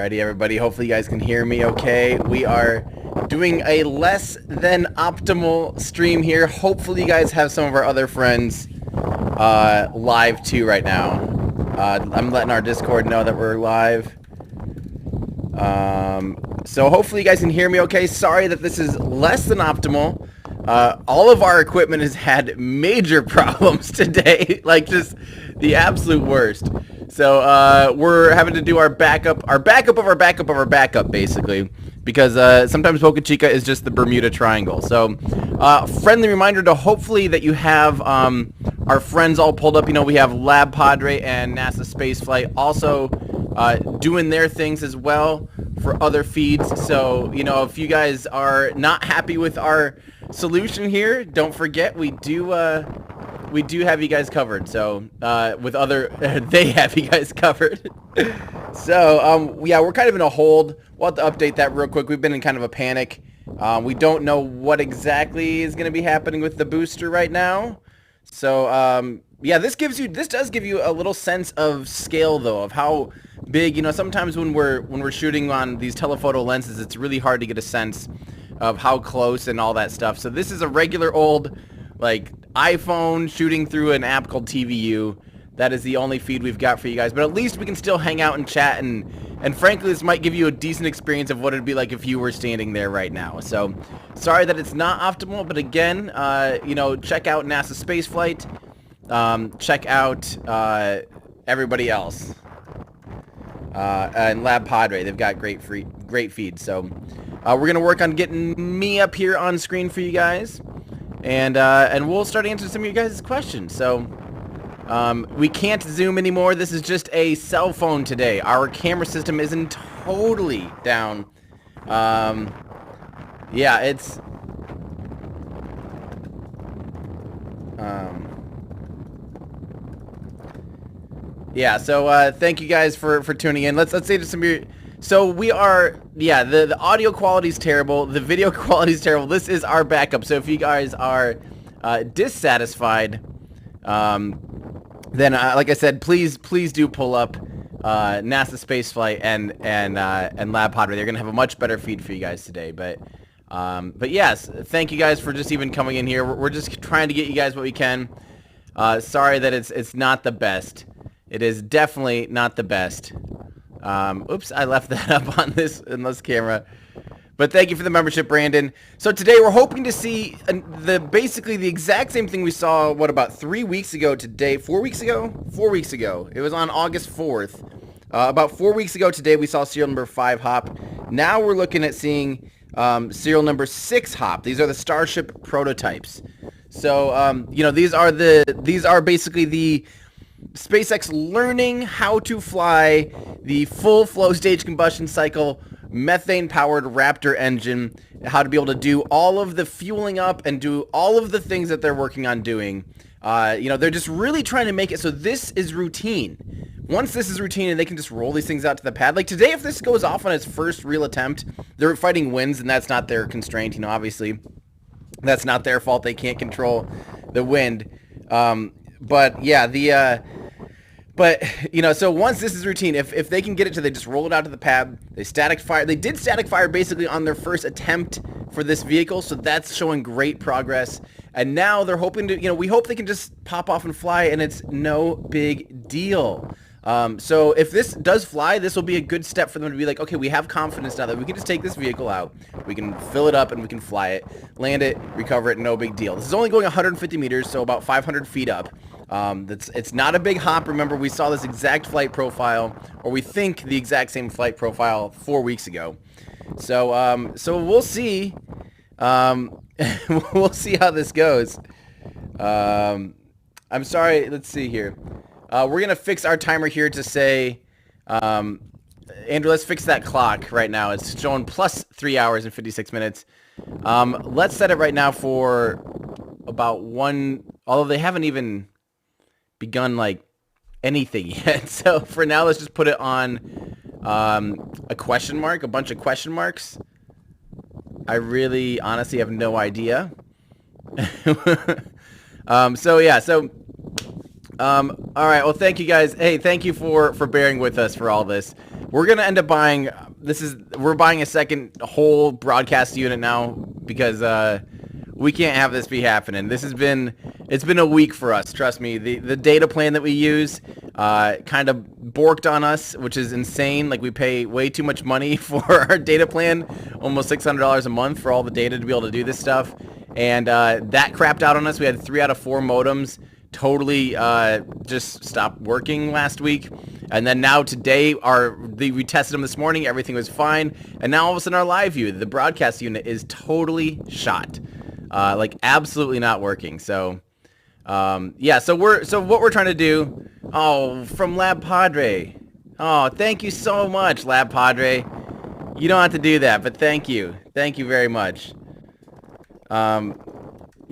Alrighty, everybody. Hopefully you guys can hear me okay. We are doing a less than optimal stream here. Hopefully you guys have some of our other friends live too right now. I'm letting our Discord know that we're live. So hopefully you guys can hear me okay. Sorry that this is less than optimal. All of our equipment has had major problems today, like just the absolute worst. So we're having to do our backup of our backup of our backup, basically, because sometimes Boca Chica is just the Bermuda Triangle. So friendly reminder to hopefully that you have our friends all pulled up. You know, we have Lab Padre and NASA Spaceflight also doing their things as well for other feeds. So, you know, if you guys are not happy with our solution here, don't forget we do have you guys covered. So with other they have you guys covered. So yeah, we're kind of in a hold. We'll have to update that real quick. We've been in kind of a panic. We don't know what exactly is going to be happening with the booster right now. So yeah, this does give you a little sense of scale, though, of how big, you know, sometimes when we're shooting on these telephoto lenses, it's really hard to get a sense of how close and all that stuff. So this is a regular old, like, iPhone shooting through an app called TVU. That is the only feed we've got for you guys, but at least we can still hang out and chat, and frankly, this might give you a decent experience of what it'd be like if you were standing there right now. So, sorry that it's not optimal, but again, you know, check out NASA Spaceflight. Check out everybody else. And Lab Padre, they've got great feeds. So we're gonna work on getting me up here on screen for you guys, and we'll start answering some of you guys' questions. So we can't zoom anymore. This is just a cell phone today. Our camera system isn't totally down. Yeah, it's yeah, so thank you guys for tuning in. Let's say to some of your, so we are, yeah, the audio quality is terrible, the video quality is terrible. This is our backup. So if you guys are dissatisfied, then like I said, please do pull up NASA Spaceflight and Lab Padre. They're gonna have a much better feed for you guys today. But yes, thank you guys for just even coming in here. We're just trying to get you guys what we can. Sorry that it's not the best. It is definitely not the best. Oops, I left that up on this camera. But thank you for the membership, Brandon. So today we're hoping to see basically the exact same thing we saw, what, about 3 weeks ago today? 4 weeks ago? 4 weeks ago. It was on August 4th. About 4 weeks ago today we saw serial number 5 hop. Now we're looking at seeing serial number 6 hop. These are the Starship prototypes. So, you know, these are basically the SpaceX learning how to fly the full flow stage combustion cycle methane-powered Raptor engine, how to be able to do all of the fueling up and do all of the things that they're working on doing. You know, they're just really trying to make it so this is routine. Once this is routine and they can just roll these things out to the pad, like today, if this goes off on its first real attempt, they're fighting winds, and that's not their constraint, you know, obviously. That's not their fault. They can't control the wind. But yeah, but you know, so once this is routine, if they can get it to, they just roll it out to the pad. They static fire. They did static fire basically on their first attempt for this vehicle, so that's showing great progress. And now they're hoping to, you know, we hope they can just pop off and fly, and it's no big deal. So if this does fly, this will be a good step for them to be like, okay, we have confidence now that we can just take this vehicle out, we can fill it up, and we can fly it, land it, recover it, no big deal. This is only going 150 meters, so about 500 feet up. It's not a big hop. Remember, we saw this exact flight profile, or we think the exact same flight profile 4 weeks ago. So, so we'll see. We'll see how this goes. I'm sorry. Let's see here. We're gonna fix our timer here to say, Andrew, let's fix that clock right now. It's showing plus 3 hours and 56 minutes. Let's set it right now for about 1, although they haven't even begun like anything yet. So for now, let's just put it on a question mark, a bunch of question marks. I really honestly have no idea. So yeah, so all right, well, thank you guys. Hey, thank you for bearing with us for all this. we're gonna end up buying. We're buying a second whole broadcast unit now because we can't have this be happening. It's been a week for us. Trust me. The data plan that we use kind of borked on us, which is insane. Like, we pay way too much money for our data plan, almost $600 a month for all the data to be able to do this stuff, and that crapped out on us. We had 3 out of 4 modems totally just stopped working last week, and then now today we tested them this morning, everything was fine, and now all of a sudden our live view, the broadcast unit, is totally shot, like absolutely not working. So yeah, so what we're trying to do, from Lab Padre, thank you so much, Lab Padre. You don't have to do that, but thank you very much.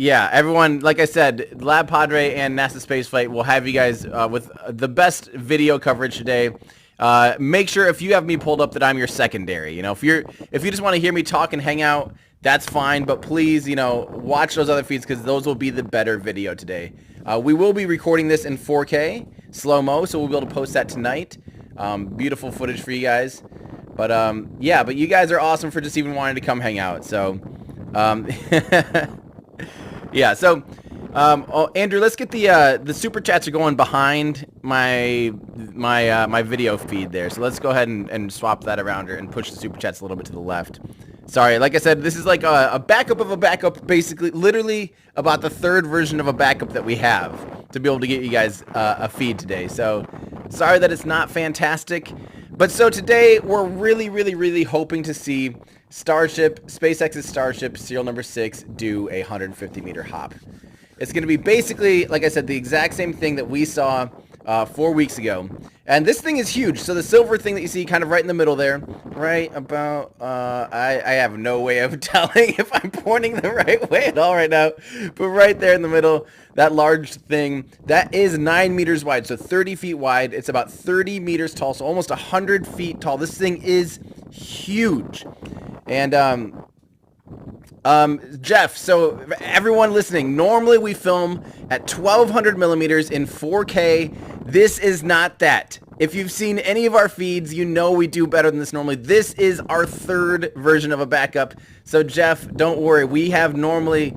Yeah, everyone, like I said, Lab Padre and NASA Spaceflight will have you guys with the best video coverage today. Make sure, if you have me pulled up, that I'm your secondary. You know, if you just want to hear me talk and hang out, that's fine. But please, watch those other feeds, because those will be the better video today. We will be recording this in 4K slow-mo, so we'll be able to post that tonight. Beautiful footage for you guys. But yeah, but you guys are awesome for just even wanting to come hang out. So yeah, so Andrew, let's get the super chats are going behind my video feed there. So let's go ahead and swap that around and push the super chats a little bit to the left. Sorry, like I said, this is like a backup of a backup, basically, literally about the 3rd version of a backup that we have to be able to get you guys a feed today. So sorry that it's not fantastic, but so today we're really hoping to see SpaceX's Starship serial number 6 do a 150-meter hop. It's going to be basically, like I said, the exact same thing that we saw 4 weeks ago. And this thing is huge. So the silver thing that you see kind of right in the middle there, right about, I have no way of telling if I'm pointing the right way at all right now, but right there in the middle, that large thing, that is 9 meters wide, so 30 feet wide. It's about 30 meters tall, so almost 100 feet tall. This thing is huge. And Jeff, so everyone listening, normally we film at 1200 millimeters in 4K. This is not that. If you've seen any of our feeds, you know we do better than this normally. This is our 3rd version of a backup. So Jeff, don't worry. We have normally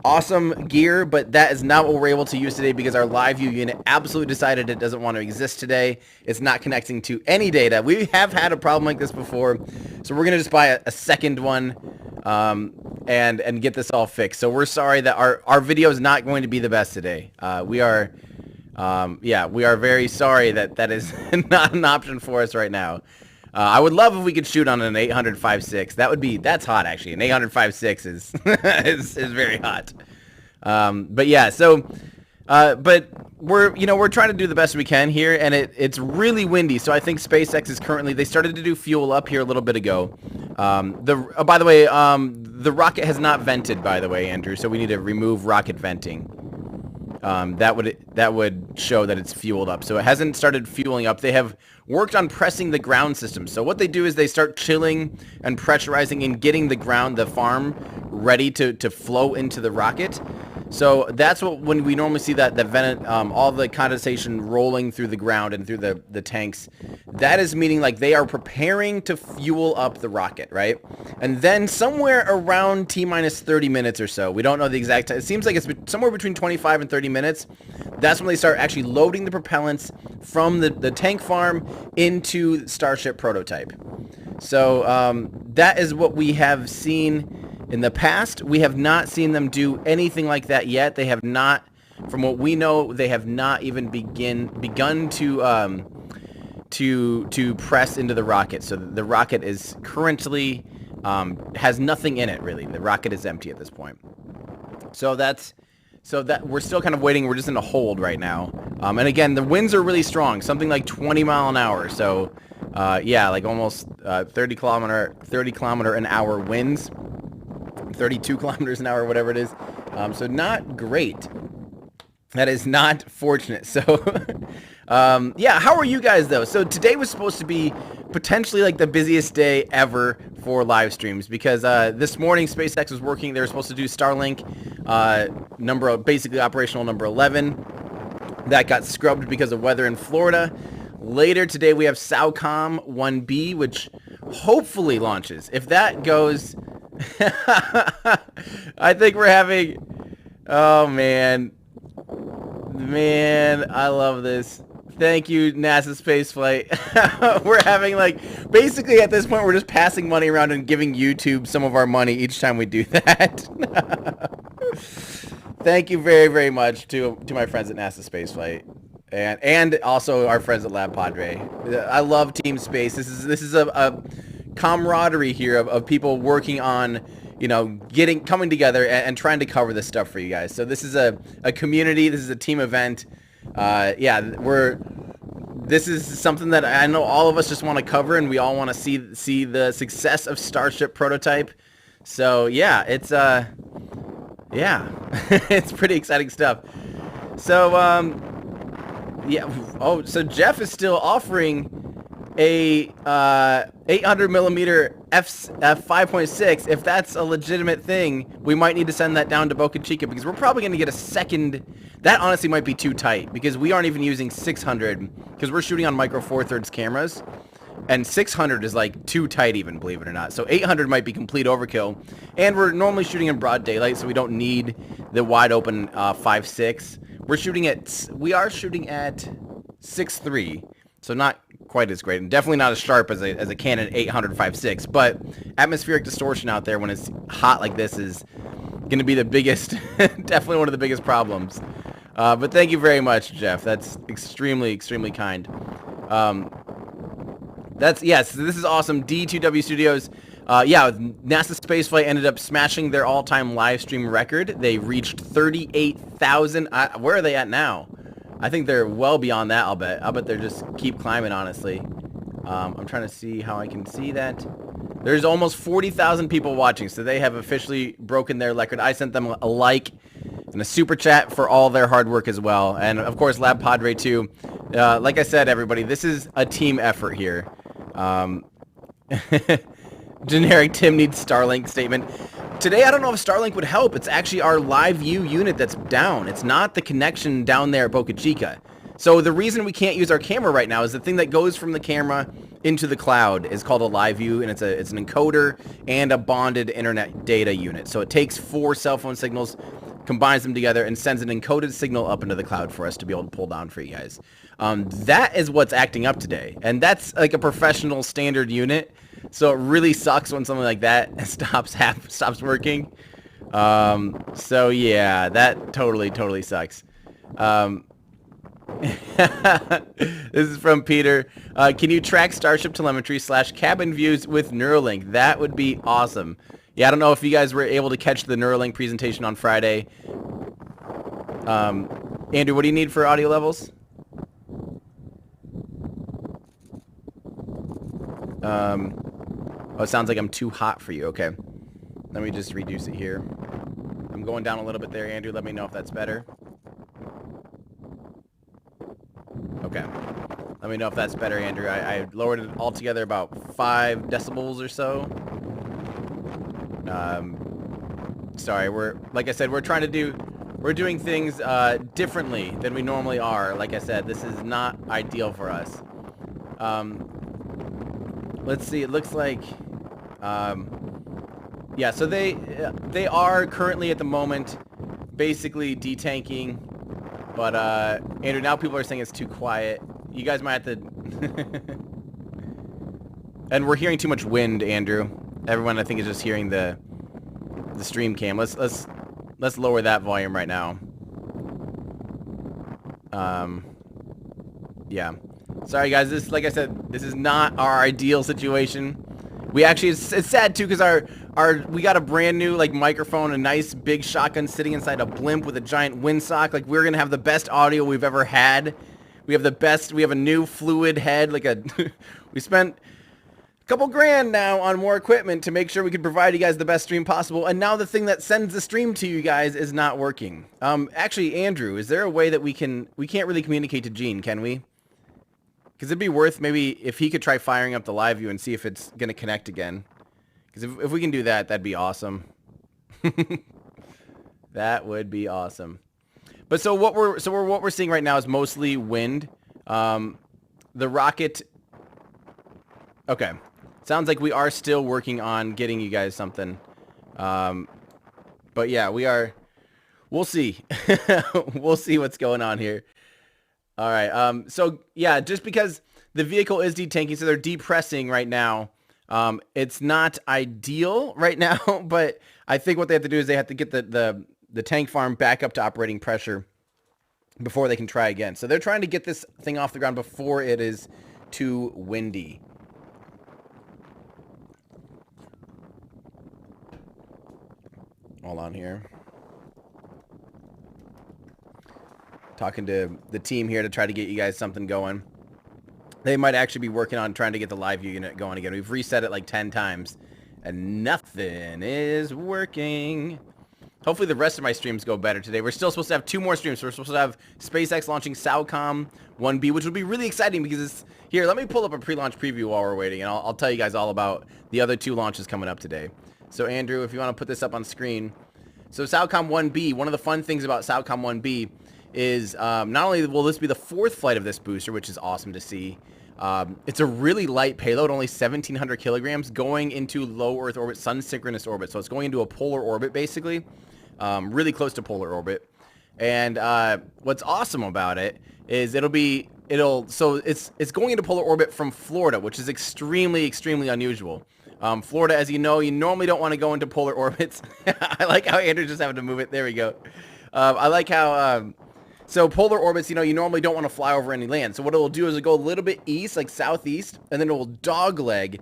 awesome gear, but that is not what we're able to use today because our live view unit absolutely decided it doesn't want to exist today. It's not connecting to any data. We have had a problem like this before, so we're gonna just buy a second one and get this all fixed. So we're sorry that our video is not going to be the best today. We are very sorry that is not an option for us right now. I would love if we could shoot on an 800.56. That's hot, actually. An 800.56 is very hot. But yeah, so but we're trying to do the best we can here, and it's really windy. So I think SpaceX is currently, they started to do fuel up here a little bit ago. By the way, the rocket has not vented, by the way, Andrew. So we need to remove rocket venting. That would show that it's fueled up. So it hasn't started fueling up. They have worked on pressing the ground system. So what they do is they start chilling and pressurizing and getting the farm ready to flow into the rocket. So that's when we normally see that all the condensation rolling through the ground and through the tanks. That is meaning like they are preparing to fuel up the rocket, right? And then somewhere around T-minus 30 minutes or so, we don't know the exact time. It seems like it's somewhere between 25 and 30 minutes. That's when they start actually loading the propellants from the tank farm into Starship prototype. So that is what we have seen in the past. We have not seen them do anything like that yet. They have not, from what we know, they have not even begun to press into the rocket. So the rocket is currently has nothing in it, really. The rocket is empty at this point. So that we're still kind of waiting. We're just in a hold right now. And again, the winds are really strong, something like 20 mile an hour. So yeah, like almost 30 kilometer an hour winds. 32 kilometers an hour, whatever it is. So not great. That is not fortunate. So yeah, how are you guys though? So today was supposed to be potentially like the busiest day ever for live streams because this morning SpaceX was working. They were supposed to do Starlink basically operational number 11. That got scrubbed because of weather in Florida. Later today, we have SAOCOM 1B, which hopefully launches. If that goes, I think we're having, oh man, I love this. Thank you, NASA Spaceflight. We're having, like, basically at this point, we're just passing money around and giving YouTube some of our money each time we do that. Thank you very, very much to my friends at NASA Spaceflight. And also our friends at Lab Padre. I love Team Space. This is a camaraderie here of people working on, you know, coming together and trying to cover this stuff for you guys. So this is a community. This is a team event. Yeah, this is something that I know all of us just want to cover, and we all want to see the success of Starship prototype. So yeah, it's yeah, it's pretty exciting stuff. So yeah. Oh, so Jeff is still offering a 800 millimeter f5.6. If that's a legitimate thing, we might need to send that down to Boca Chica, because we're probably going to get a second. That honestly might be too tight, because we aren't even using 600, because we're shooting on micro four thirds cameras, and 600 is like too tight even, believe it or not. So 800 might be complete overkill, and we're normally shooting in broad daylight, so we don't need the wide open 5.6. We are shooting at 6.3, so not quite as great, and definitely not as sharp as a Canon 800 5.6, but atmospheric distortion out there when it's hot like this is going to be the biggest, definitely one of the biggest problems. But thank you very much, Jeff. That's extremely, extremely kind. Yes, this is awesome. D2W Studios. Yeah, NASA Spaceflight ended up smashing their all-time live stream record. They reached 38,000. Where are they at now? I think they're well beyond that, I'll bet they're just keep climbing, honestly. I'm trying to see how I can see that. There's almost 40,000 people watching, so they have officially broken their record. I sent them a like and a super chat for all their hard work as well. And, of course, Lab Padre, too. Like I said, everybody, this is a team effort here. Generic Tim needs Starlink statement. Today, I don't know if Starlink would help. It's actually our live view unit that's down. It's not the connection down there at Boca Chica. So the reason we can't use our camera right now is the thing that goes from the camera into the cloud is called a live view, and it's an encoder and a bonded internet data unit. So it takes 4 cell phone signals, combines them together, and sends an encoded signal up into the cloud for us to be able to pull down for you guys. That is what's acting up today, and that's like a professional standard unit. So it really sucks when something like that stops working. So yeah, that totally sucks. This is from Peter. Can you track Starship telemetry / cabin views with Neuralink? That would be awesome. Yeah, I don't know if you guys were able to catch the Neuralink presentation on Friday. Andrew, what do you need for audio levels? Oh, it sounds like I'm too hot for you. Okay. Let me just reduce it here. I'm going down a little bit there, Andrew. Let me know if that's better. Okay. Let me know if that's better, Andrew. I lowered it altogether about 5 decibels or so. Sorry, like I said, we're doing things differently than we normally are. Like I said, this is not ideal for us. Let's see. It looks like, yeah. So they are currently at the moment basically detanking, but Andrew, now people are saying it's too quiet. You guys might have to. And we're hearing too much wind, Andrew. Everyone, I think, is just hearing the stream cam. Let's lower that volume right now. Yeah. Sorry, guys. Like I said, this is not our ideal situation. We actually, it's sad too, because we got a brand new like microphone, a nice big shotgun sitting inside a blimp with a giant windsock. Like, we're gonna have the best audio we've ever had. We have a new fluid head. We spent a couple grand now on more equipment to make sure we could provide you guys the best stream possible. And now the thing that sends the stream to you guys is not working. Actually, Andrew, is there a way that we can't really communicate to Gene, can we? Because it'd be worth maybe if he could try firing up the live view and see if it's going to connect again. Because if we can do that, that'd be awesome. That would be awesome. But so what we're seeing right now is mostly wind. The the rocket... Okay. Sounds like we are still working on getting you guys something. But yeah, we are... We'll see. We'll see what's going on here. All right. So yeah, just because the vehicle is detanking, so they're depressing right now. It's not ideal right now, but I think what they have to do is they have to get the tank farm back up to operating pressure before they can try again. So they're trying to get this thing off the ground before it is too windy. Hold on here. Talking to the team here to try to get you guys something going. They might actually be working on trying to get the live view unit going again. We've reset it like 10 times and nothing is working. Hopefully the rest of my streams go better today. We're still supposed to have 2 more streams. We're supposed to have SpaceX launching SAOCOM 1B, which will be really exciting because it's... Here, let me pull up a pre-launch preview while we're waiting, and I'll tell you guys all about the other 2 launches coming up today. So, Andrew, if you want to put this up on screen. So, SAOCOM 1B, one of the fun things about SAOCOM 1B is not only will this be the 4th flight of this booster, which is awesome to see, it's a really light payload, only 1,700 kilograms, going into low Earth orbit, sun-synchronous orbit. So, it's going into a polar orbit, basically. Really close to polar orbit. And what's awesome about it is so it's going into polar orbit from Florida, which is extremely unusual. Florida, as you know, you normally don't want to go into polar orbits. I like how Andrew's just having to move it. There we go. I like how so polar orbits, you know, you normally don't want to fly over any land. So what it'll do is it'll go a little bit east, like southeast, and then it will dogleg.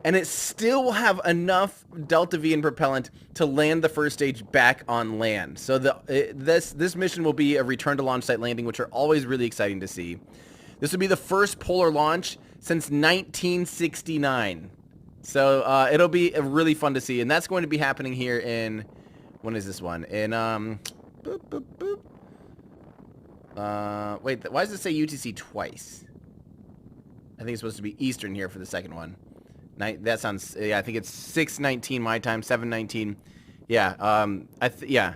And it still will have enough delta V and propellant to land the first stage back on land. So this mission will be a return to launch site landing, which are always really exciting to see. This will be the first polar launch since 1969. So it'll be really fun to see. And that's going to be happening here in... When is this one? In... wait, why does it say UTC twice? I think it's supposed to be Eastern here for the second one. That sounds, yeah, I think it's 6:19 my time, 7:19. Yeah, yeah.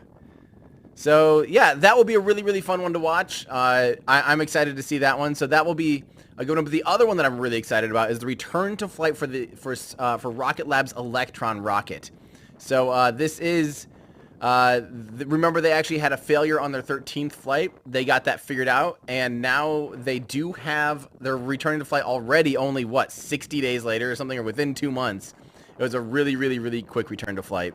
So, yeah, that will be a really fun one to watch. I'm excited to see that one. So that will be a good one. But the other one that I'm really excited about is the return to flight for Rocket Lab's Electron rocket. So this is... remember they actually had a failure on their 13th flight. They got that figured out, and now they do have... They're returning to flight already only, what, 60 days later or something, or within 2 months. It was a really quick return to flight.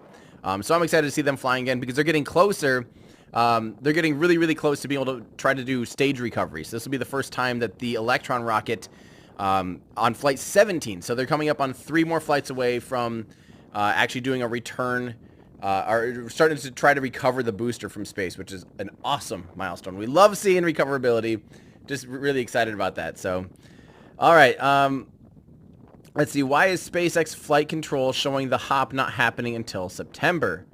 So I'm excited to see them flying again because they're getting closer. They're getting really close to being able to try to do stage recovery. So this will be the first time that the Electron rocket on flight 17. So they're coming up on 3 more flights away from actually doing a return... are starting to try to recover the booster from space, which is an awesome milestone. We love seeing recoverability. Just really excited about that. So, all right. Let's see. Why is SpaceX flight control showing the hop not happening until September?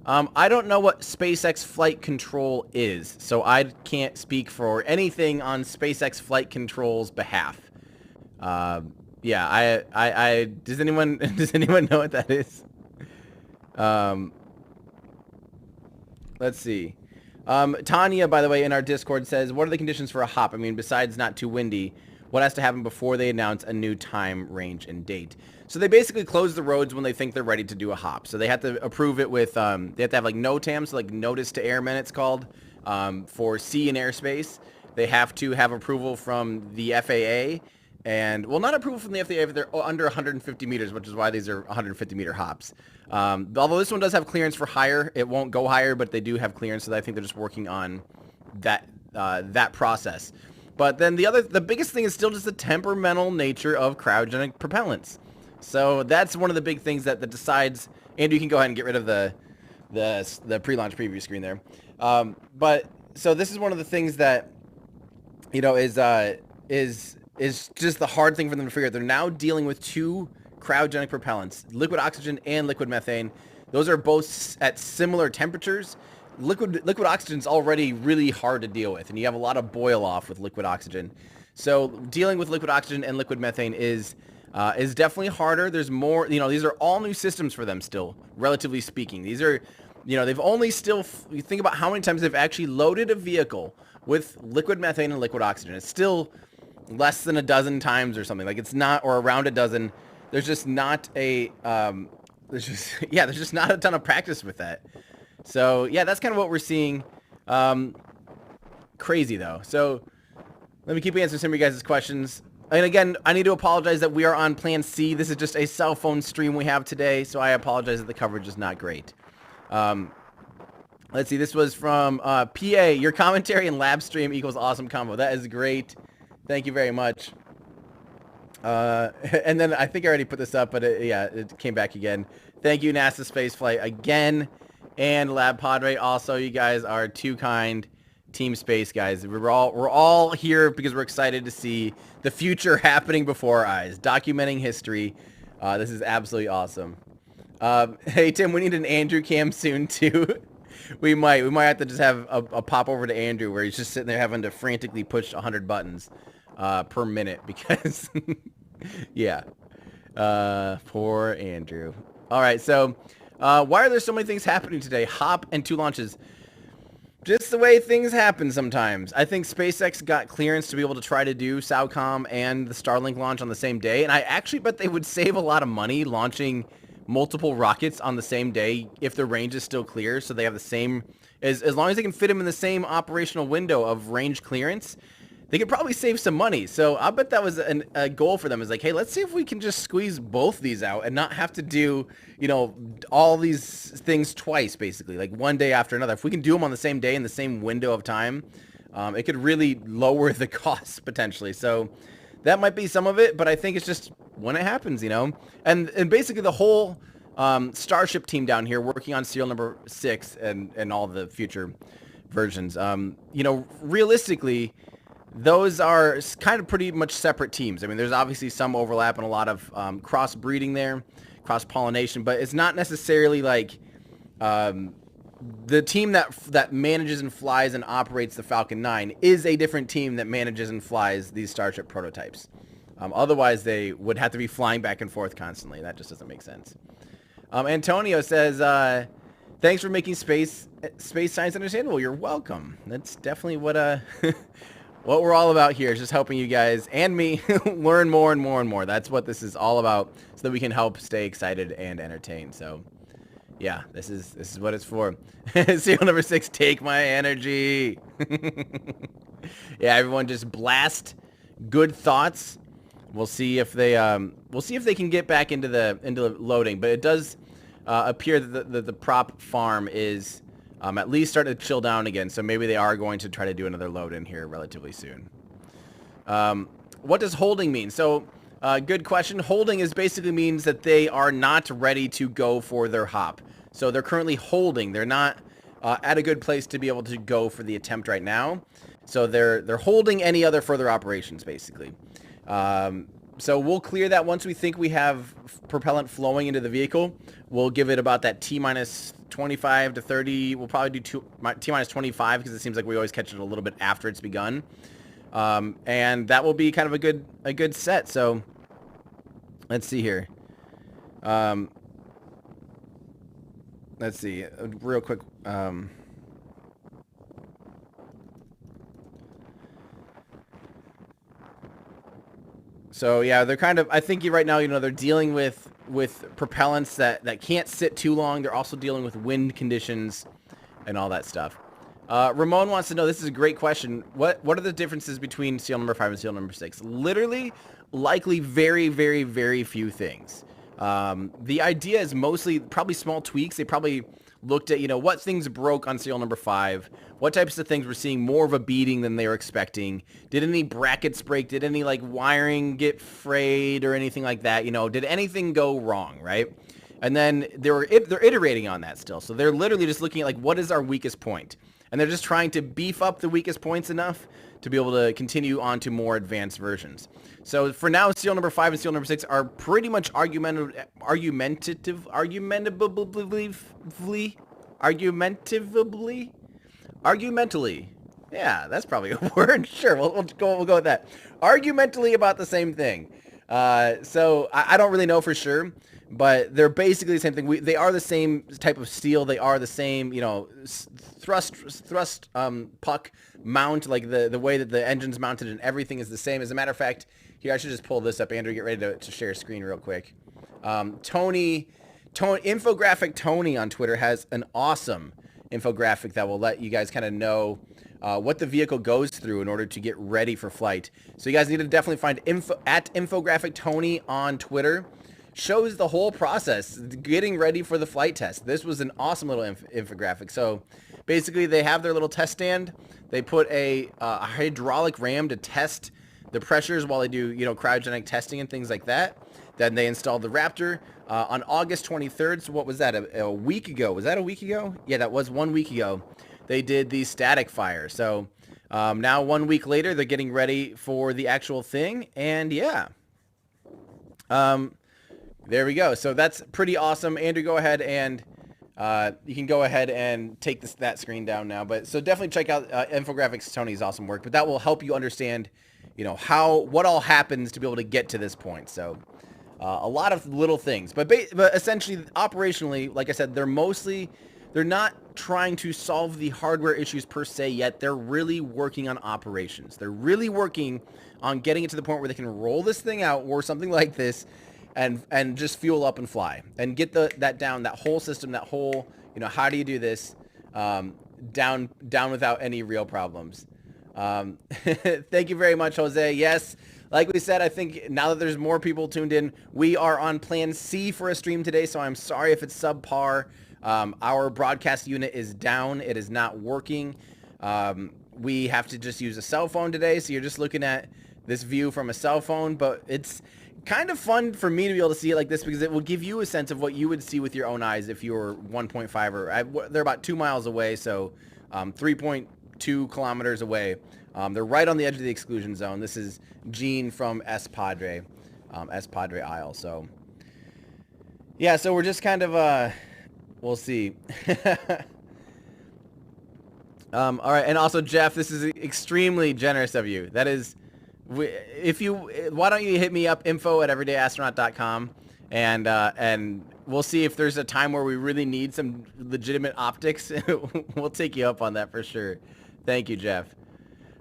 I don't know what SpaceX flight control is, so I can't speak for anything on SpaceX flight control's behalf. Yeah. Does anyone know what that is? Let's see. Tanya, by the way, in our Discord says, what are the conditions for a hop? I mean, besides not too windy, what has to happen before they announce a new time, range, and date? So they basically close the roads when they think they're ready to do a hop. So they have to approve it with, they have to have like NOTAM, so like notice to airmen it's called, for sea and airspace. They have to have approval from the FAA. And, well, not approval from the FAA if they're under 150 meters, which is why these are 150-meter hops. Although this one does have clearance for higher. It won't go higher, but they do have clearance, so I think they're just working on that process. But then the biggest thing is still just the temperamental nature of cryogenic propellants. So that's one of the big things that decides... Andrew, you can go ahead and get rid of the pre-launch preview screen there. But, so this is one of the things that, you know, is just the hard thing for them to figure out. They're now dealing with 2 cryogenic propellants, liquid oxygen and liquid methane. Those are both at similar temperatures. Liquid oxygen is already really hard to deal with, and you have a lot of boil off with liquid oxygen. So dealing with liquid oxygen and liquid methane is definitely harder. There's more, you know, these are all new systems for them still, relatively speaking. These are, you know, they've only still, you think about how many times they've actually loaded a vehicle with liquid methane and liquid oxygen. It's still less than a dozen times or something. Like it's not, or around a dozen. There's just not a, there's just not a ton of practice with that. So yeah, that's kind of what we're seeing. Crazy though. So let me keep answering some of you guys' questions. And again, I need to apologize that we are on Plan C. This is just a cell phone stream we have today, so I apologize that the coverage is not great. Let's see. This was from PA. Your commentary and lab stream equals awesome combo. That is great. Thank you very much. And then I think I already put this up, but it came back again. Thank you, NASA Spaceflight, again, and Lab Padre. Also, you guys are too kind. Team Space, guys. We're all here because we're excited to see the future happening before our eyes, documenting history. This is absolutely awesome. Hey Tim, we need an Andrew cam soon too. we might have to just have a pop over to Andrew where he's just sitting there having to frantically push 100 buttons per minute because yeah. Poor Andrew. All right, so why are there so many things happening today? Hop and 2 launches. Just the way things happen sometimes. I think SpaceX got clearance to be able to try to do SAOCOM and the Starlink launch on the same day. And I actually bet they would save a lot of money launching multiple rockets on the same day if the range is still clear. So they have the same, as long as they can fit them in the same operational window of range clearance, they could probably save some money. So I bet that was a goal for them, is like, hey, let's see if we can just squeeze both these out and not have to do, all these things twice, basically, like one day after another. If we can do them on the same day in the same window of time, it could really lower the costs potentially. So that might be some of it, but I think it's just when it happens, and basically the whole Starship team down here working on serial number 6 and all the future versions, realistically, those are kind of pretty much separate teams. I mean, there's obviously some overlap and a lot of cross-breeding there, cross-pollination, but it's not necessarily like the team that manages and flies and operates the Falcon 9 is a different team that manages and flies these Starship prototypes. Otherwise, they would have to be flying back and forth constantly. That just doesn't make sense. Antonio says, thanks for making space science understandable. You're welcome. That's definitely what what we're all about here, is just helping you guys and me learn more and more and more. That's what this is all about, so that we can help stay excited and entertained. So, yeah, this is what it's for. Serial number 6, take my energy. Yeah, everyone just blast good thoughts. We'll see if they can get back into the loading. But it does appear that the prop farm is at least starting to chill down again, so maybe they are going to try to do another load in here relatively soon. What does holding mean? So, good question. Holding basically means that they are not ready to go for their hop. So they're currently holding. They're not at a good place to be able to go for the attempt right now. So they're holding any other further operations, basically. So we'll clear that once we think we have propellant flowing into the vehicle. We'll give it about that T-minus 25 to 30. We'll probably do T-minus 25 because it seems like we always catch it a little bit after it's begun. And that will be kind of a good set. So let's see here. Let's see real quick. So yeah, they're kind of, I think right now, they're dealing with propellants that can't sit too long. They're also dealing with wind conditions and all that stuff. Ramon wants to know, this is a great question. What are the differences between serial number 5 and serial number 6? Literally, likely very, very, very few things. The idea is mostly probably small tweaks. They probably looked at, what things broke on serial number 5, what types of things were seeing more of a beating than they were expecting. Did any brackets break? Did any wiring get frayed or anything like that? Did anything go wrong, right? And then they're iterating on that still. So they're literally just looking at what is our weakest point? And they're just trying to beef up the weakest points enough to be able to continue on to more advanced versions. So for now, serial number 5 and serial number 6 are pretty much argumentatively, yeah, that's probably a word. Sure, we'll go with that. Argumentally about the same thing. So I don't really know for sure. but they're basically the same thing. They are the same type of steel. They are the same, you know, thrust puck mount, like the way that the engine's mounted and everything is the same. As a matter of fact, here, I should just pull this up. Andrew, get ready to share a screen real quick. Infographic Tony on Twitter has an awesome infographic that will let you guys kind of know what the vehicle goes through in order to get ready for flight. So you guys need to definitely find Infographic Tony on Twitter. Shows the whole process, getting ready for the flight test. This was an awesome little infographic. So basically they have their little test stand. They put a hydraulic ram to test the pressures while they do, you know, cryogenic testing and things like that. Then they installed the Raptor on August 23rd. So what was that, a week ago? Was that a week ago? Yeah, that was 1 week ago. They did the static fire. So now 1 week later, they're getting ready for the actual thing. And yeah, there we go. So that's pretty awesome. Andrew, go ahead and you can go ahead and take that screen down now. But so definitely check out Infographics Tony's awesome work. But that will help you understand, you know, what all happens to be able to get to this point. So a lot of little things, but essentially operationally, like I said, they're not trying to solve the hardware issues per se yet. They're really working on operations. They're really working on getting it to the point where they can roll this thing out or something like this and just fuel up and fly and get that whole system, that whole, you know, how do you do this down without any real problems. Thank you very much, Jose. Yes, like we said, I think now that there's more people tuned in, we are on plan C for a stream today, so I'm sorry if it's subpar. Our broadcast unit is down. It is not working. We have to just use a cell phone today, so you're just looking at this view from a cell phone, but it's kind of fun for me to be able to see it like this because it will give you a sense of what you would see with your own eyes if you were 1.5 or they're about 2 miles away, so 3.2 kilometers away. They're right on the edge of the exclusion zone. This is Gene from Spadre, Spadre Isle. So yeah, so we're just kind of we'll see. All right, and also Jeff, this is extremely generous of you. That is, why don't you hit me up, info@everydayastronaut.com, and we'll see if there's a time where we really need some legitimate optics. We'll take you up on that for sure. Thank you, Jeff.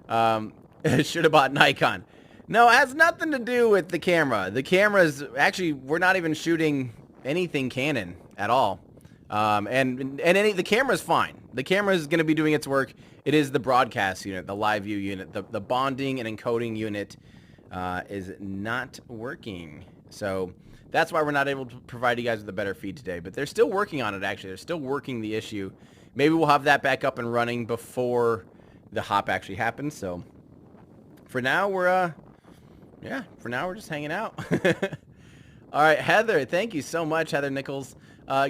Should have bought Nikon. No, it has nothing to do with the camera. The camera's actually, we're not even shooting anything Canon at all. The camera's fine. The camera is going to be doing its work. It is the broadcast unit, the live view unit, the bonding and encoding unit is not working. So that's why we're not able to provide you guys with a better feed today. But they're still working on it, actually. They're still working the issue. Maybe we'll have that back up and running before the hop actually happens. So for now, we're just hanging out. All right, Heather, thank you so much, Heather Nichols.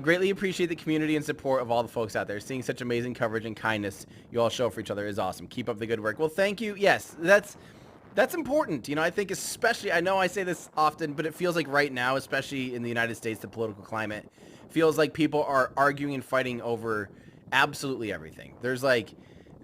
Greatly appreciate the community and support of all the folks out there. Seeing such amazing coverage and kindness you all show for each other is awesome. Keep up the good work. Well, thank you. Yes, that's important. You know, I think especially, I know I say this often, but it feels like right now, especially in the United States, the political climate feels like people are arguing and fighting over absolutely everything. There's like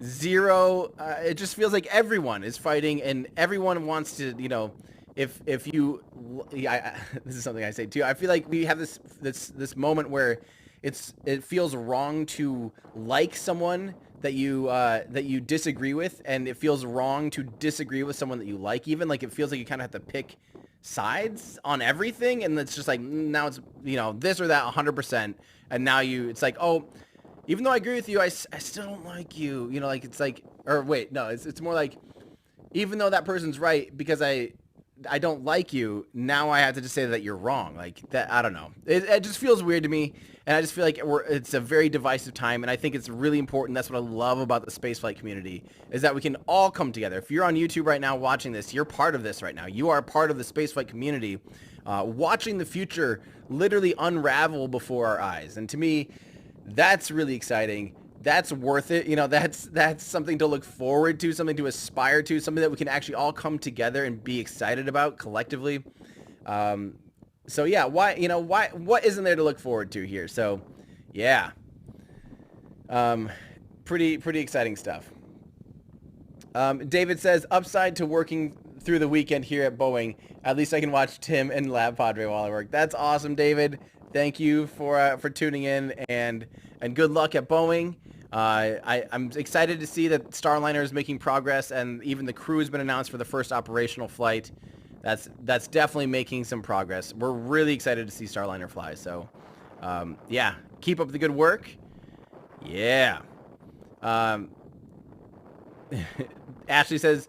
zero, it just feels like everyone is fighting and everyone wants to, you know, if you, this is something I say too. I feel like we have this moment where it feels wrong to like someone that you disagree with, and it feels wrong to disagree with someone that you like. Even like it feels like you kind of have to pick sides on everything, and it's just like now it's, you know, this or that 100%, and now it's like, oh, even though I agree with you, I still don't like you. You know, like it's like, or wait, no, it's more like, even though that person's right, because I don't like you, now I have to just say that you're wrong. Like that, I don't know. It just feels weird to me, and I just feel like it's a very divisive time, and I think it's really important. That's what I love about the spaceflight community, is that we can all come together. If you're on YouTube right now watching this, you're part of this right now. You are part of the spaceflight community, watching the future literally unravel before our eyes. And to me, that's really exciting. That's worth it. You know, that's something to look forward to, something to aspire to, something that we can actually all come together and be excited about collectively. So yeah, what isn't there to look forward to here? So yeah, pretty exciting stuff. David says, upside to working through the weekend here at Boeing. At least I can watch Tim and Lab Padre while I work. That's awesome, David. Thank you for tuning in, and good luck at Boeing. I'm excited to see that Starliner is making progress, and even the crew has been announced for the first operational flight. That's definitely making some progress. We're really excited to see Starliner fly. So, yeah, keep up the good work. Yeah. Ashley says,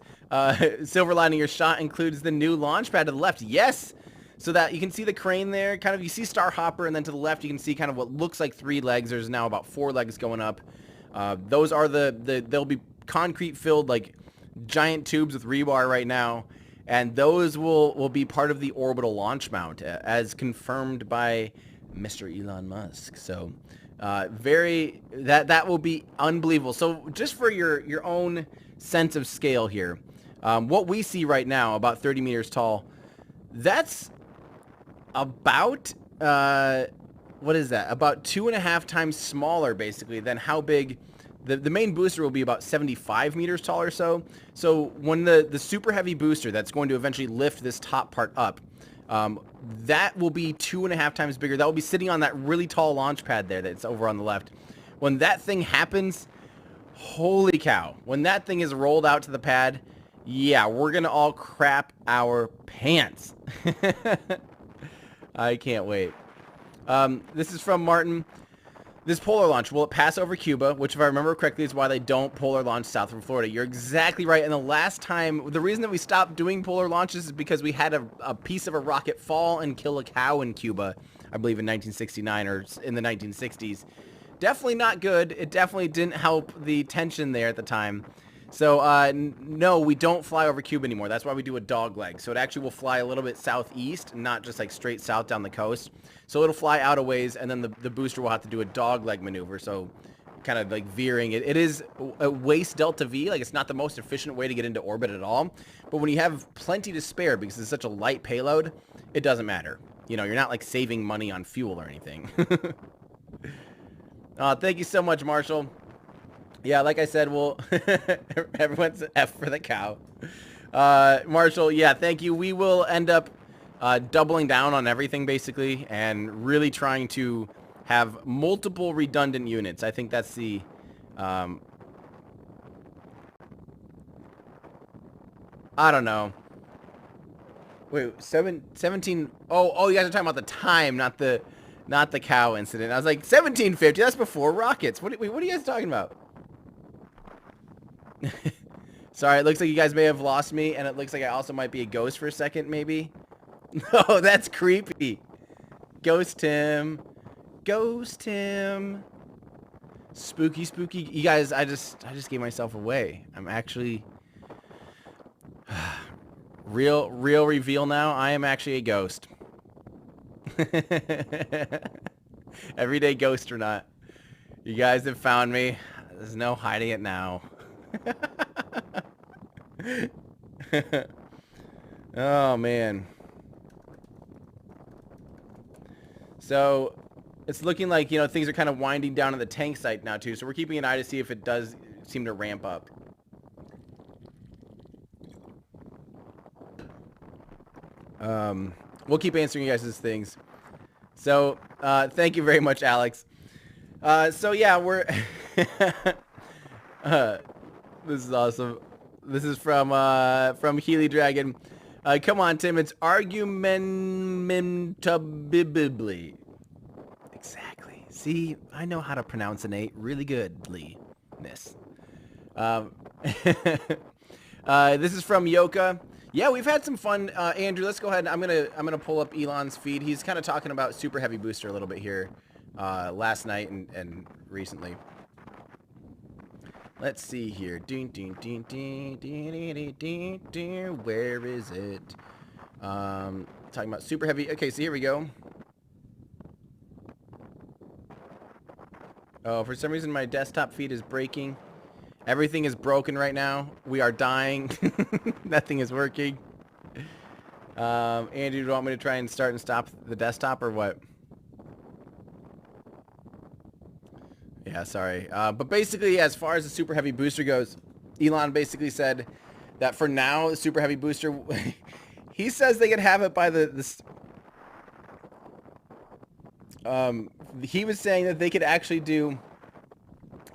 silver lining your shot includes the new launch pad to the left. Yes. So that you can see the crane there, kind of, you see Star Hopper, and then to the left you can see kind of what looks like 3 legs. There's now about 4 legs going up. Those are they'll be concrete filled, like giant tubes with rebar right now, and those will be part of the orbital launch mount, as confirmed by Mr. Elon Musk. So that will be unbelievable. So just for your own sense of scale here, what we see right now, about 30 meters tall, that's about what is that? About 2.5 times smaller, basically, than how big the main booster will be. About 75 meters tall or so. So when the super heavy booster that's going to eventually lift this top part up, that will be 2.5 times bigger. That will be sitting on that really tall launch pad there that's over on the left. When that thing happens, holy cow! When that thing is rolled out to the pad, yeah, we're gonna all crap our pants. I can't wait. This is from Martin. This polar launch, will it pass over Cuba? Which, if I remember correctly, is why they don't polar launch south from Florida. You're exactly right. And the last time, the reason that we stopped doing polar launches is because we had a piece of a rocket fall and kill a cow in Cuba, I believe in 1969 or in the 1960s. Definitely not good. It definitely didn't help the tension there at the time. So, no, we don't fly over Cuba anymore. That's why we do a dog leg. So it actually will fly a little bit southeast, not just like straight south down the coast. So it'll fly out a ways, and then the booster will have to do a dog leg maneuver. So kind of like veering. It is a waist delta V. Like, it's not the most efficient way to get into orbit at all. But when you have plenty to spare because it's such a light payload, it doesn't matter. You know, you're not like saving money on fuel or anything. Thank you so much, Marshall. Yeah, like I said, we'll everyone's F for the cow. Marshall, yeah, thank you. We will end up doubling down on everything, basically, and really trying to have multiple redundant units. I think that's the... I don't know. Wait, 17... Oh, you guys are talking about the time, not the cow incident. I was like, 1750, that's before rockets. What are you guys talking about? Sorry, it looks like you guys may have lost me, and it looks like I also might be a ghost for a second, maybe. No, that's creepy. Ghost Tim. Ghost Tim. Spooky, spooky. You guys, I just gave myself away. I'm actually... real reveal now. I am actually a ghost. Everyday ghost or not. You guys have found me. There's no hiding it now. Oh, man. So, it's looking like, you know, things are kind of winding down at the tank site now, too. So, we're keeping an eye to see if it does seem to ramp up. We'll keep answering you guys' things. So, thank you very much, Alex. So, yeah, we're... This is awesome. This is from Healy Dragon. Come on, Tim. It's argumentably. Exactly. See, I know how to pronounce an 8 really goodly. This is from Yoka. Yeah, we've had some fun. Andrew, let's go ahead. I'm gonna pull up Elon's feed. He's kind of talking about super heavy booster a little bit here, last night and recently. Let's see here. Where is it? Talking about super heavy. Okay, so here we go. Oh, for some reason my desktop feed is breaking. Everything is broken right now. We are dying. Nothing is working. Andy, do you want me to try and start and stop the desktop or what? Yeah, sorry. But basically, as far as the super heavy booster goes, Elon basically said that for now, the Super Heavy booster, he says they could have it by he was saying that they could actually do,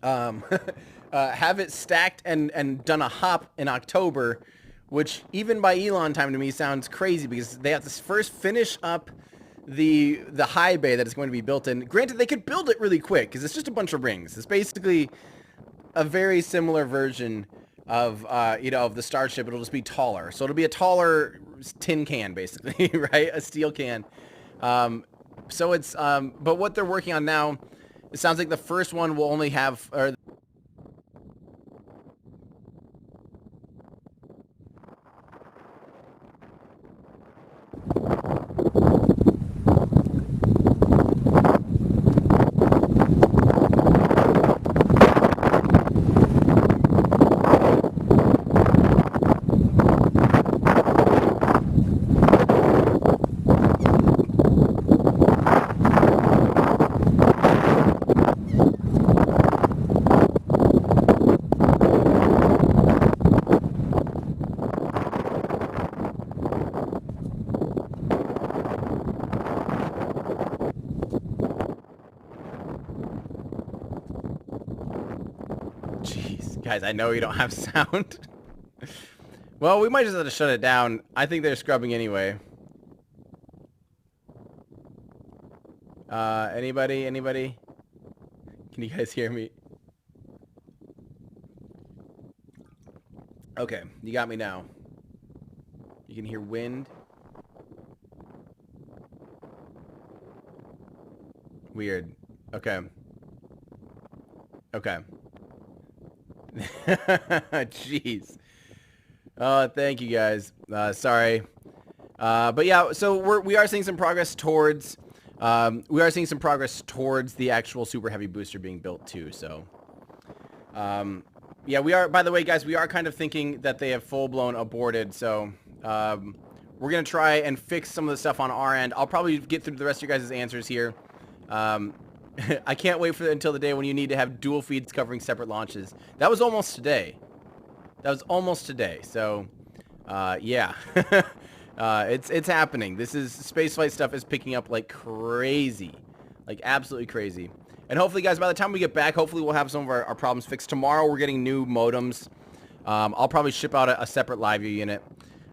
have it stacked and done a hop in October, which even by Elon time to me sounds crazy because they have to first finish up the high bay that is going to be built in. Granted, they could build it really quick because it's just a bunch of rings. It's basically a very similar version of of the Starship. It'll just be taller, so it'll be a taller tin can basically, right? A steel can. So it's but what they're working on now, it sounds like the first one will only have Jeez, guys, I know you don't have sound. Well, we might just have to shut it down. I think they're scrubbing anyway. Anybody? Can you guys hear me? Okay, you got me now. You can hear wind. Weird. Okay. Okay. Jeez. Oh, thank you guys. Sorry. But yeah, so we are seeing some progress towards the actual Super Heavy booster being built too. So, yeah, we are. By the way, guys, we are kind of thinking that they have full-blown aborted. So, we're gonna try and fix some of the stuff on our end. I'll probably get through the rest of your guys' answers here. I can't wait until the day when you need to have dual feeds covering separate launches. That was almost today. So, yeah. It's happening. This is spaceflight stuff is picking up like crazy, like absolutely crazy. And hopefully, guys, by the time we get back, hopefully we'll have some of our problems fixed. Tomorrow we're getting new modems. I'll probably ship out a separate live view unit.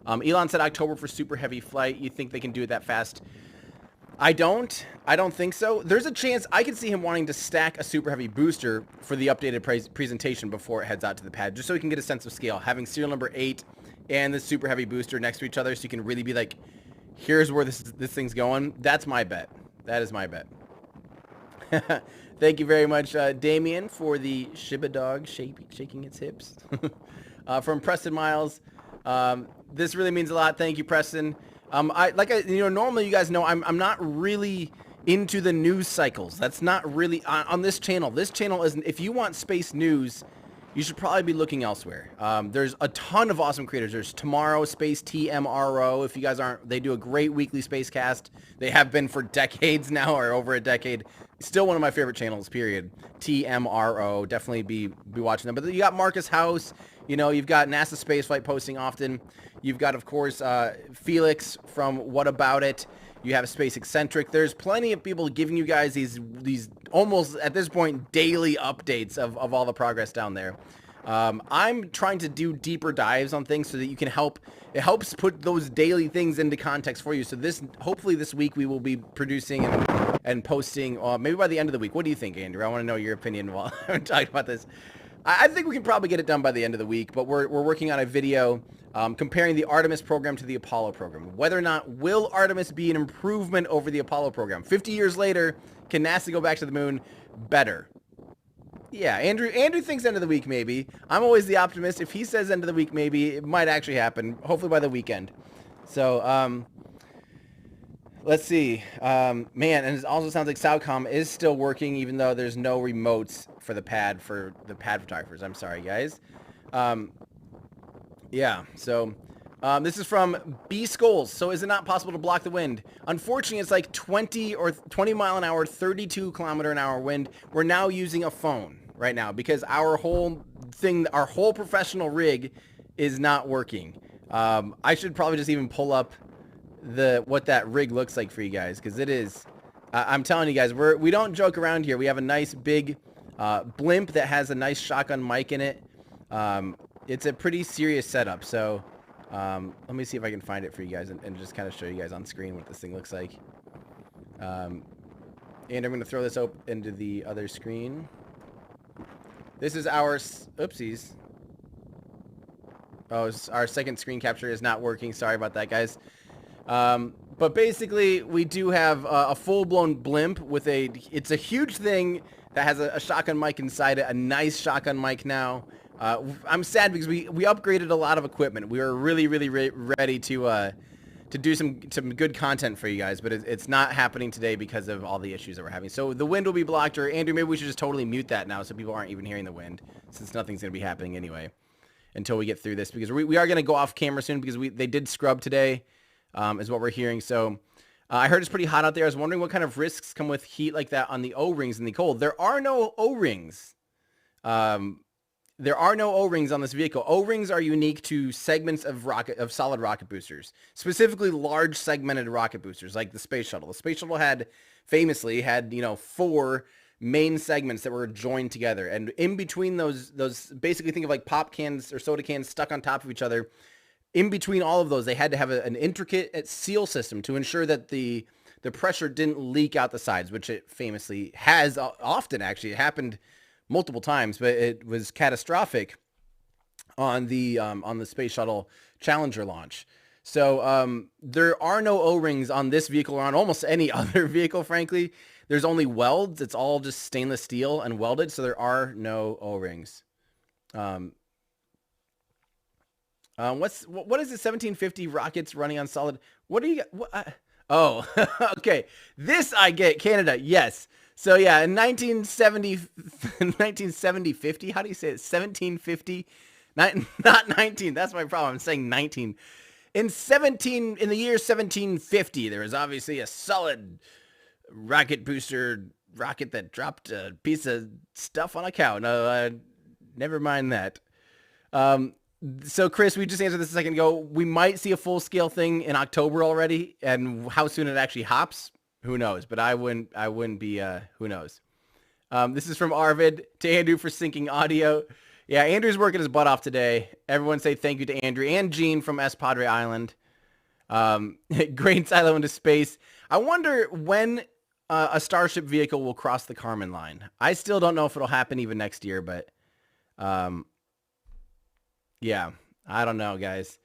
Elon said October for Super Heavy flight. You think they can do it that fast? I don't think so. There's a chance I could see him wanting to stack a Super Heavy booster for the updated presentation before it heads out to the pad, just so we can get a sense of scale. Having serial number 8 and the Super Heavy booster next to each other, so you can really be like, here's where this thing's going. That's my bet. That is my bet. Thank you very much, Damien, for the Shiba dog shaking its hips. From Preston Miles. This really means a lot. Thank you, Preston. Normally you guys know I'm not really into the news cycles. That's not really on this channel. This channel isn't. If you want space news, you should probably be looking elsewhere. There's a ton of awesome creators. There's Tomorrow, Space TMRO. If you guys aren't, they do a great weekly space cast. They have been for decades now, or over a decade. Still one of my favorite channels, period. TMRO. Definitely be watching them. But you got Marcus House. You know, you've got NASA Spaceflight posting often. You've got, of course, Felix from What About It. You have Space Eccentric. There's plenty of people giving you guys these almost, at this point, daily updates of all the progress down there. I'm trying to do deeper dives on things so that you can it helps put those daily things into context for you. So hopefully this week we will be producing and posting, maybe by the end of the week. What do you think, Andrew? I want to know your opinion while I'm talking about this. I think we can probably get it done by the end of the week, but we're working on a video comparing the Artemis program to the Apollo program. Whether or not will Artemis be an improvement over the Apollo program? 50 years later, can NASA go back to the moon? Better. Yeah, Andrew thinks end of the week maybe. I'm always the optimist. If he says end of the week maybe, it might actually happen. Hopefully by the weekend. So, let's see. Man, and it also sounds like Southcom is still working even though there's no remotes for the pad photographers. I'm sorry, guys. Yeah, so this is from B Skulls. So is it not possible to block the wind? Unfortunately, it's like 20 mile an hour, 32 kilometer an hour wind. We're now using a phone right now because our whole professional rig is not working. I should probably just even pull up what that rig looks like for you guys, because it is. I'm telling you guys, we don't joke around here. We have a nice big blimp that has a nice shotgun mic in it. It's a pretty serious setup. So let me see if I can find it for you guys and just kind of show you guys on screen what this thing looks like. And I'm going to throw this up into the other screen. This is our, oopsies. Oh, our second screen capture is not working. Sorry about that, guys. But basically, we do have a full-blown blimp with it's a huge thing that has a shotgun mic inside it, a nice shotgun mic now. I'm sad because we upgraded a lot of equipment. We were really ready to do some good content for you guys, but it's not happening today because of all the issues that we're having. So the wind will be blocked, or Andrew, maybe we should just totally mute that now so people aren't even hearing the wind, since nothing's going to be happening anyway until we get through this, because we are going to go off camera soon because they did scrub today, is what we're hearing. So I heard it's pretty hot out there. I was wondering what kind of risks come with heat like that on the O-rings in the cold. There are no O-rings. There are no O-rings on this vehicle. O-rings are unique to segments of solid rocket boosters, specifically large segmented rocket boosters like the Space Shuttle. The Space Shuttle famously had 4 main segments that were joined together, and in between those basically think of like pop cans or soda cans stuck on top of each other. In between all of those, they had to have an intricate seal system to ensure that the pressure didn't leak out the sides, which it famously has often. Actually, it happened multiple times, but it was catastrophic on the Space Shuttle Challenger launch. So there are no O-rings on this vehicle or on almost any other vehicle, frankly. There's only welds. It's all just stainless steel and welded, so there are no O-rings. What is the 1750 rockets running on solid? What do you got? Oh, okay. This I get. Canada, yes. So yeah, in 1950, how do you say it? 1750? Not 19. That's my problem. I'm saying 19. In the year 1750, there was obviously a solid rocket booster rocket that dropped a piece of stuff on a cow. No, never mind that. So Chris, we just answered this a second ago. We might see a full-scale thing in October already, and how soon it actually hops, who knows? But I wouldn't be, who knows? This is from Arvid to Andrew for syncing audio. Yeah, Andrew's working his butt off today. Everyone say thank you to Andrew and Gene from Spadre Island. Great silo into space. I wonder when a Starship vehicle will cross the Kármán line. I still don't know if it'll happen even next year, but yeah, I don't know, guys.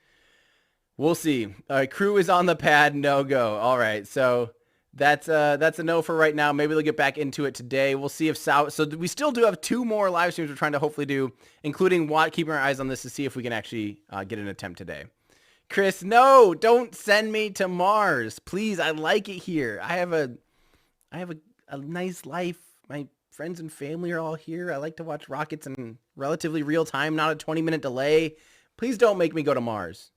We'll see. All right, crew is on the pad, no go. All right, so that's a no for right now. Maybe they'll get back into it today. We'll see if so we still do have 2 more live streams we're trying to hopefully do, including keeping our eyes on this to see if we can actually get an attempt today. Chris, no, don't send me to Mars, please. I like it here. I have a nice life. My friends and family are all here. I like to watch rockets in relatively real time, not a 20-minute delay. Please don't make me go to Mars.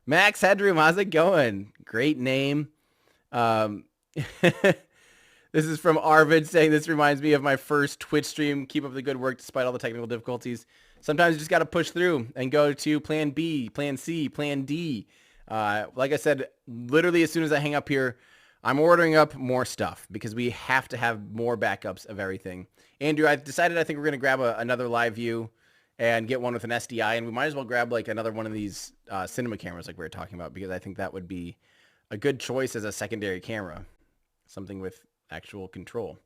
Max Headroom, how's it going? Great name. This is from Arvid saying, this reminds me of my first Twitch stream. Keep up the good work despite all the technical difficulties. Sometimes you just got to push through and go to plan B, plan C, plan D. Like I said, literally as soon as I hang up here, I'm ordering up more stuff because we have to have more backups of everything. Andrew, I've decided I think we're going to grab another live view and get one with an SDI, and we might as well grab like another one of these cinema cameras like we were talking about, because I think that would be a good choice as a secondary camera, something with actual control.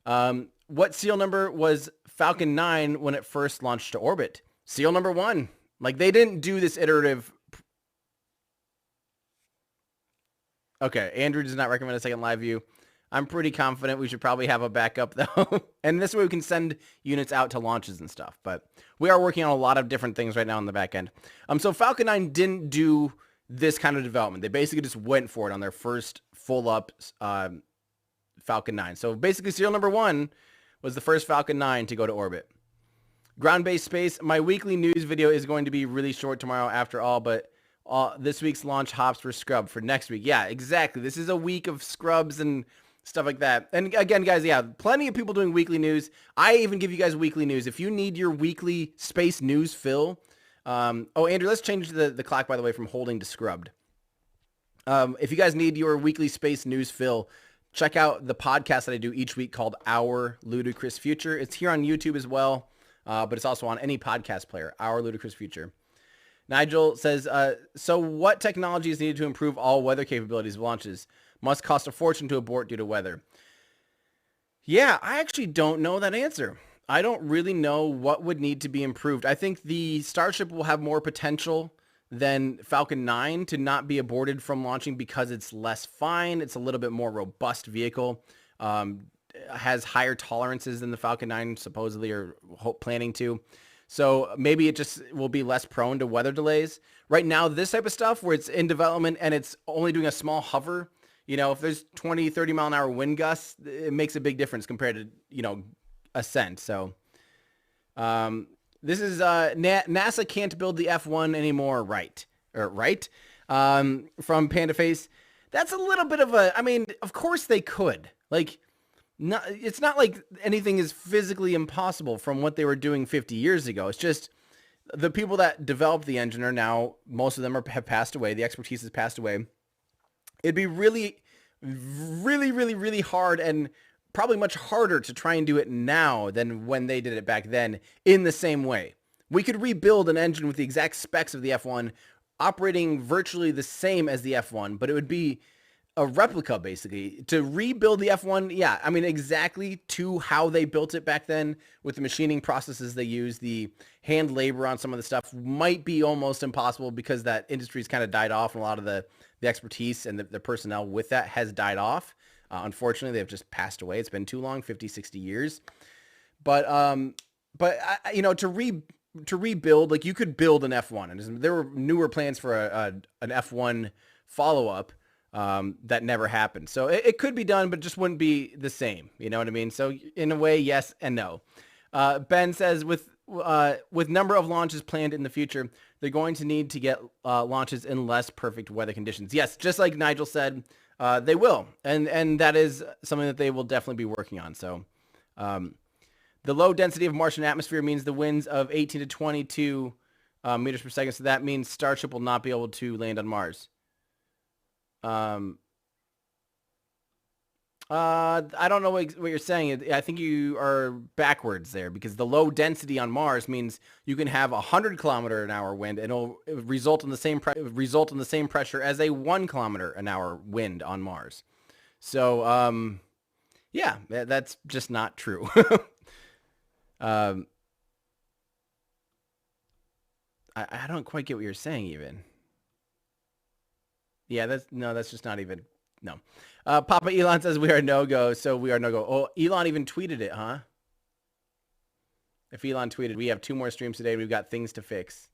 What serial number was Falcon 9 when it first launched to orbit? Serial number 1. Like, they didn't do this iterative. Okay, Andrew does not recommend a second live view. I'm pretty confident we should probably have a backup, though. And this way we can send units out to launches and stuff. But we are working on a lot of different things right now on the back end. So Falcon 9 didn't do this kind of development. They basically just went for it on their first full-up Falcon 9. So basically serial number 1 was the first Falcon 9 to go to orbit. Ground-based space. My weekly news video is going to be really short tomorrow after all, but this week's launch hops were scrubbed for next week. Yeah, exactly. This is a week of scrubs and stuff like that. And again, guys, yeah, plenty of people doing weekly news. I even give you guys weekly news. If you need your weekly space news fill, oh, Andrew, let's change the clock, by the way, from holding to scrubbed. If you guys need your weekly space news fill, check out the podcast that I do each week called Our Ludicrous Future. It's here on YouTube as well, but it's also on any podcast player, Our Ludicrous Future. Nigel says, so what technology is needed to improve all weather capabilities of launches? Must cost a fortune to abort due to weather. Yeah, I actually don't know that answer. I don't really know what would need to be improved. I think the Starship will have more potential than Falcon 9 to not be aborted from launching because it's less fine. It's a little bit more robust vehicle. Has higher tolerances than the Falcon 9 supposedly or planning to. So maybe it just will be less prone to weather delays. Right now, this type of stuff where it's in development and it's only doing a small hover, you know, if there's 20, 30 mile an hour wind gusts, it makes a big difference compared to, you know, ascent. So this is NASA can't build the F1 anymore, right? From Panda Face. That's a little bit of a, I mean, of course they could. Like, it's not like anything is physically impossible from what they were doing 50 years ago. It's just the people that developed the engine are now, most of them have passed away. The expertise has passed away. It'd be really, really, really, really hard and probably much harder to try and do it now than when they did it back then in the same way. We could rebuild an engine with the exact specs of the F1 operating virtually the same as the F1, but it would be a replica basically. To rebuild the F1, yeah, I mean exactly to how they built it back then with the machining processes they use, the hand labor on some of the stuff might be almost impossible because that industry's kind of died off and a lot of the expertise and the personnel with that has died off. Unfortunately, they've just passed away. It's been too long, 50, 60 years. But you know, to rebuild, like you could build an F1 and there were newer plans for an F1 follow-up that never happened. So it could be done, but just wouldn't be the same. You know what I mean? So in a way, yes and no. Ben says with number of launches planned in the future, they're going to need to get launches in less perfect weather conditions. Yes, just like Nigel said, they will. And that is something that they will definitely be working on. So the low density of Martian atmosphere means the winds of 18 to 22 meters per second. So that means Starship will not be able to land on Mars. I don't know what you're saying. I think you are backwards there because the low density on Mars means you can have 100-kilometer-an-hour wind and it'll result in the same pressure as a 1-kilometer-an-hour wind on Mars. So, yeah, that's just not true. I don't quite get what you're saying even. Yeah, that's just not even, no. Papa Elon says we are no-go, so we are no-go. Oh, Elon even tweeted it, huh? If Elon tweeted, we have 2 more streams today. We've got things to fix.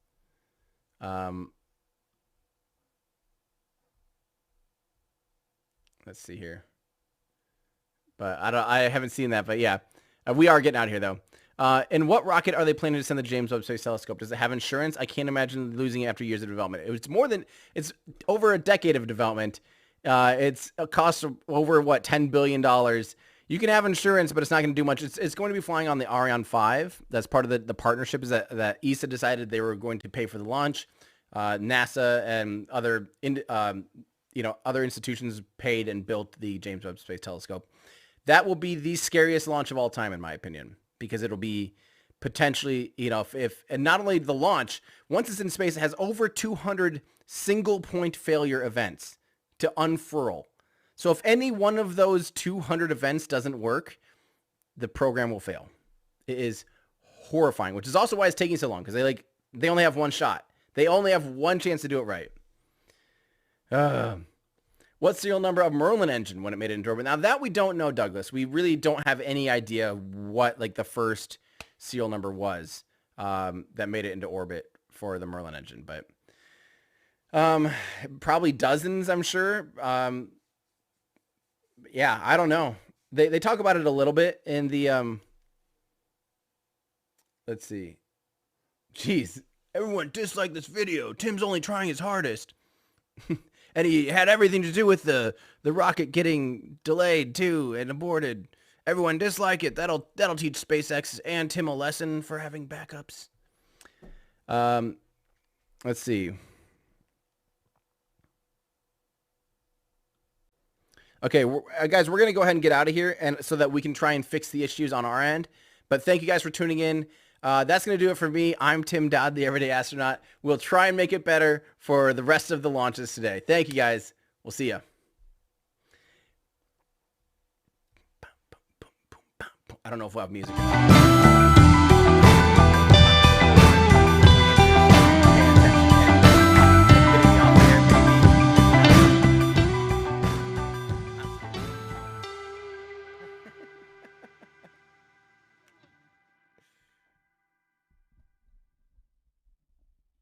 Let's see here. But I haven't seen that, but yeah. We are getting out of here, though. In what rocket are they planning to send the James Webb Space Telescope? Does it have insurance? I can't imagine losing it after years of development. It's over a decade of development. It's a cost of over, $10 billion. You can have insurance, but it's not going to do much. It's going to be flying on the Ariane 5. That's part of the partnership is that ESA decided they were going to pay for the launch. NASA and other institutions paid and built the James Webb Space Telescope. That will be the scariest launch of all time, in my opinion, because it'll be potentially, if and not only the launch, once it's in space, it has over 200 single point failure events to unfurl. So if any one of those 200 events doesn't work, the program will fail. It is horrifying, which is also why it's taking so long, because they only have one shot. They only have one chance to do it right. What serial number of Merlin engine when it made it into orbit? Now that we don't know, Douglas. We really don't have any idea what the first serial number was that made it into orbit for the Merlin engine, but probably dozens, I'm sure. Yeah, I don't know. They talk about it a little bit in the let's see. Jeez, everyone dislike this video. Tim's only trying his hardest. and he had everything to do with the rocket getting delayed too and aborted. Everyone dislike it. That'll teach SpaceX and Tim a lesson for having backups. Let's see. Okay, guys, we're going to go ahead and get out of here and so that we can try and fix the issues on our end. But thank you guys for tuning in. That's going to do it for me. I'm Tim Dodd, the Everyday Astronaut. We'll try and make it better for the rest of the launches today. Thank you, guys. We'll see ya. I don't know if we'll have music or not.